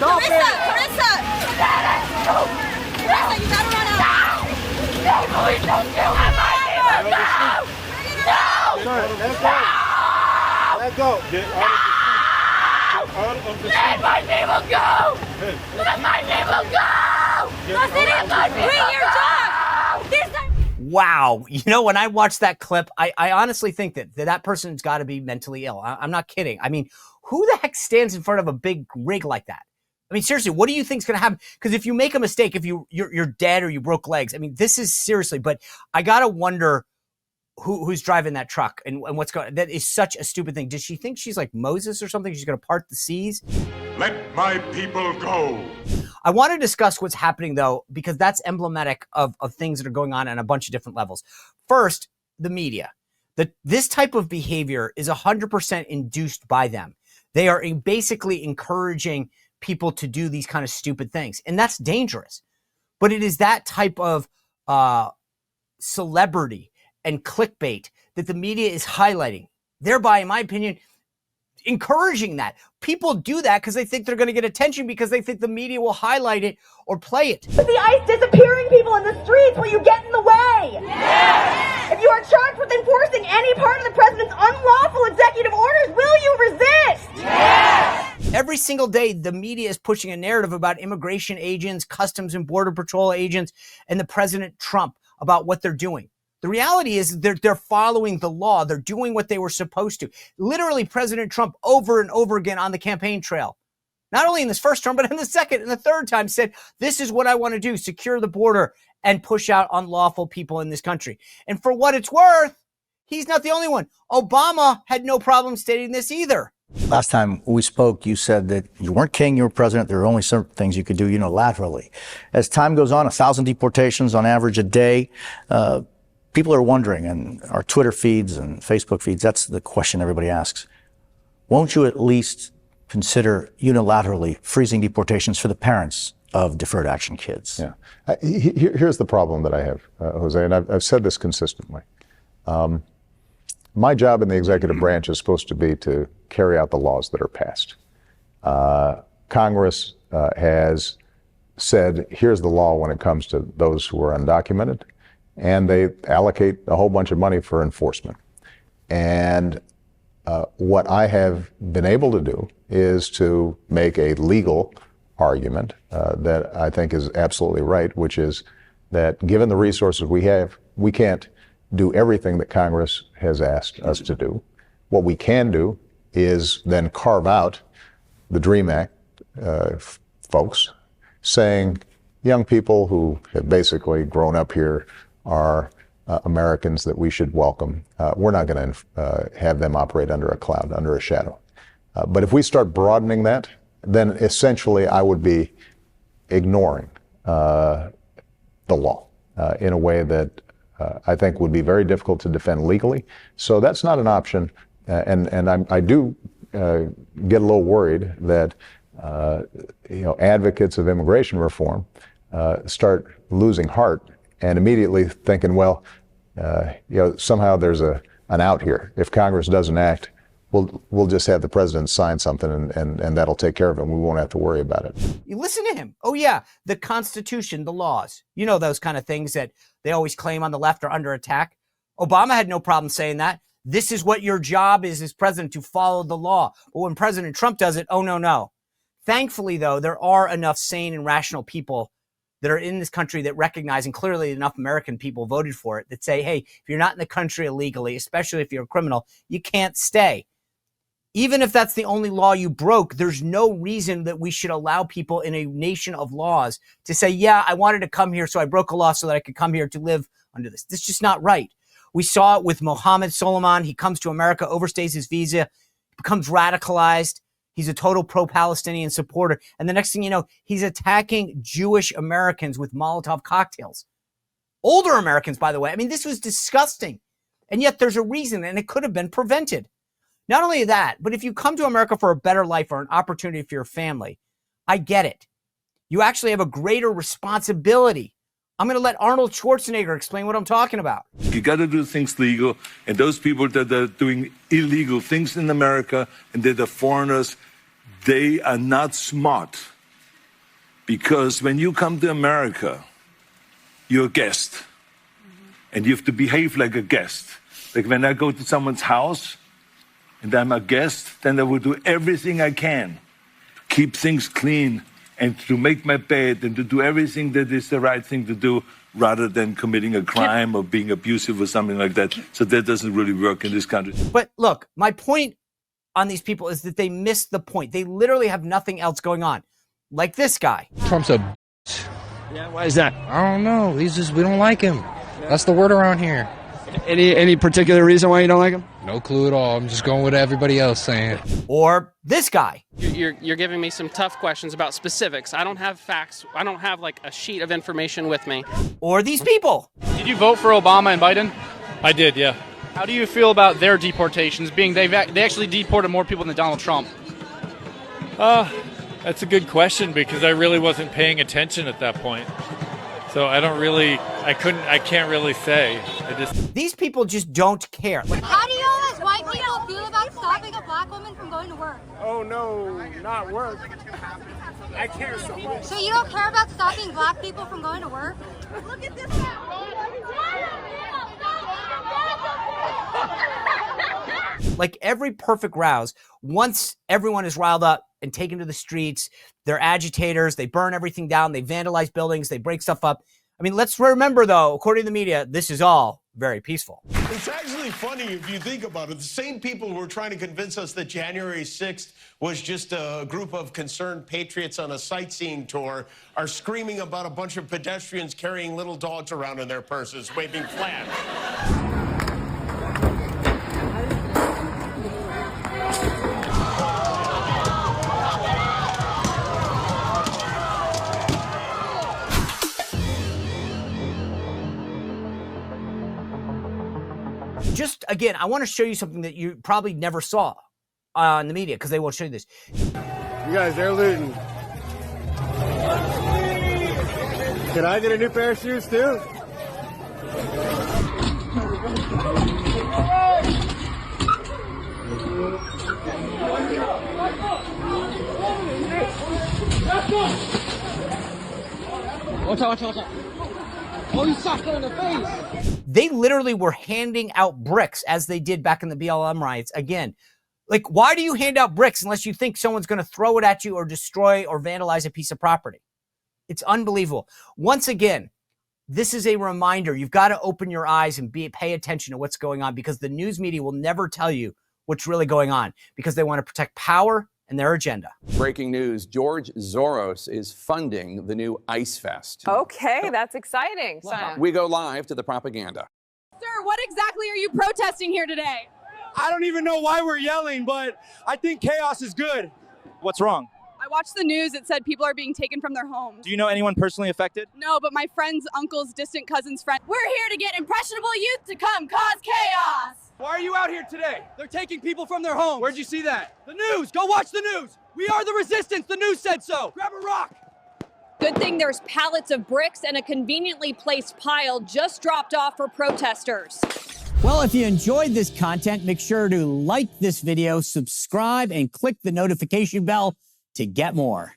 Stop Carissa, it! Carissa! Carissa, you gotta run out. No, please don't kill him. No! Sir, let go. Let go. Get out of the seat. Get out of the seat. Let my people go! Let my people go! Bring your dog! There's not... Wow. You know, when I watched that clip, I honestly think that person's got to be mentally ill. I'm not kidding. I mean, who the heck stands in front of a big rig like that? I mean, seriously, what do you think is going to happen? Because if you make a mistake, if you're dead or you broke legs, I mean, this is seriously, but I got to wonder who's driving that truck and what's going on. That is such a stupid thing. Does she think she's like Moses or something? She's going to part the seas? Let my people go. I want to discuss what's happening, though, because that's emblematic of things that are going on a bunch of different levels. First, the media. This type of behavior is 100% induced by them. They are basically encouraging people to do these kind of stupid things, and that's dangerous. But it is that type of celebrity and clickbait that the media is highlighting, thereby, in my opinion, encouraging that. People do that because they think they're going to get attention because they think the media will highlight it or play it. But the ICE disappearing people in the streets will you get in the way? Yes! If you are charged with enforcing any part of the president's unlawful executive orders, will you resist? Yes! Every single day, the media is pushing a narrative about immigration agents, Customs and Border Patrol agents, and the President Trump about what they're doing. The reality is they're following the law. They're doing what they were supposed to. Literally, President Trump over and over again on the campaign trail, not only in this first term, but in the second and the third time said, this is what I want to do, secure the border and push out unlawful people in this country. And for what it's worth, he's not the only one. Obama had no problem stating this either. Last time we spoke, you said that you weren't king, you were president. There were only certain things you could do unilaterally. As time goes on, 1,000 deportations on average a day. People are wondering, and our Twitter feeds and Facebook feeds, that's the question everybody asks. Won't you at least consider unilaterally freezing deportations for the parents of deferred action kids? Yeah. Here's the problem that I have, Jose, and I've said this consistently. My job in the executive branch is supposed to be to carry out the laws that are passed. Congress has said, here's the law when it comes to those who are undocumented, and they allocate a whole bunch of money for enforcement. And what I have been able to do is to make a legal argument that I think is absolutely right, which is that given the resources we have, we can't do everything that Congress has asked us to do. What we can do is then carve out the DREAM Act folks, saying young people who have basically grown up here are Americans that we should welcome. We're not going to have them operate under a cloud, under a shadow. But if we start broadening that, then essentially I would be ignoring the law in a way that I think would be very difficult to defend legally. So that's not an option. And I do get a little worried that advocates of immigration reform start losing heart and immediately thinking, well, somehow there's an out here. If Congress doesn't act, we'll just have the president sign something and that'll take care of it. We won't have to worry about it. You listen to him. Oh, yeah, the Constitution, the laws. You know, those kind of things that they always claim on the left are under attack. Obama had no problem saying that. This is what your job is as president, to follow the law. But when President Trump does it, oh, no. Thankfully, though, there are enough sane and rational people that are in this country that recognize, and clearly enough American people voted for it, that say, hey, if you're not in the country illegally, especially if you're a criminal, you can't stay. Even if that's the only law you broke, there's no reason that we should allow people in a nation of laws to say, yeah, I wanted to come here, so I broke a law so that I could come here to live under this. This is just not right. We saw it with Mohammed Solomon. He comes to America, overstays his visa, becomes radicalized. He's a total pro-Palestinian supporter. And the next thing you know, he's attacking Jewish Americans with Molotov cocktails. Older Americans, by the way. I mean, this was disgusting. And yet there's a reason, and it could have been prevented. Not only that, but if you come to America for a better life or an opportunity for your family, I get it. You actually have a greater responsibility. I'm going to let Arnold Schwarzenegger explain what I'm talking about. You got to do things legal, and those people that are doing illegal things in America and they're the foreigners, they are not smart. Because when you come to America, you're a guest. And you have to behave like a guest. Like when I go to someone's house and I'm a guest, then I will do everything I can to keep things clean and to make my bed and to do everything that is the right thing to do rather than committing a crime or being abusive or something like that. So that doesn't really work in this country. But look, my point on these people is that they miss the point. They literally have nothing else going on. Like this guy. Trump's a bitch. Yeah, why is that? I don't know. He's just, we don't like him. That's the word around here. Any particular reason why you don't like him? No clue at all. I'm just going with everybody else saying. Or this guy. You're giving me some tough questions about specifics. I don't have facts. I don't have like a sheet of information with me. Or these people. Did you vote for Obama and Biden? I did, yeah. How do you feel about their deportations, being they actually deported more people than Donald Trump? That's a good question because I really wasn't paying attention at that point. So I can't really say. These people just don't care. How do y'all as white people feel about stopping a black woman from going to work? Oh no, not work. I care so much. So you don't care about stopping black people from going to work? Look at this. Like every perfect rouse, once everyone is riled up and taken to the streets, they're agitators, they burn everything down, they vandalize buildings, they break stuff up. I mean, let's remember though, according to the media, this is all very peaceful. It's actually funny if you think about it. The same people who were trying to convince us that January 6th was just a group of concerned patriots on a sightseeing tour are screaming about a bunch of pedestrians carrying little dogs around in their purses, waving flags. Just again, I want to show you something that you probably never saw on the media because they won't show you this. You guys, they're looting. Can I get a new pair of shoes too? Watch out. Oh, you sucked her in the face. They literally were handing out bricks as they did back in the BLM riots. Again, like, why do you hand out bricks unless you think someone's going to throw it at you or destroy or vandalize a piece of property? It's unbelievable. Once again, this is a reminder. You've got to open your eyes and pay attention to what's going on because the news media will never tell you what's really going on because they want to protect power and their agenda. Breaking news, George Soros is funding the new Ice Fest. Okay, that's exciting. We go live to the propaganda. Sir, what exactly are you protesting here today? I don't even know why we're yelling, but I think chaos is good. What's wrong? I watched the news. It said people are being taken from their homes. Do you know anyone personally affected? No, but my friend's uncle's distant cousin's friend. We're here to get impressionable youth to come cause chaos. Why are you out here today? They're taking people from their homes. Where'd you see that? The news. Go watch the news. We are the resistance. The news said so. Grab a rock. Good thing there's pallets of bricks and a conveniently placed pile just dropped off for protesters. Well, if you enjoyed this content, make sure to like this video, subscribe, and click the notification bell to get more.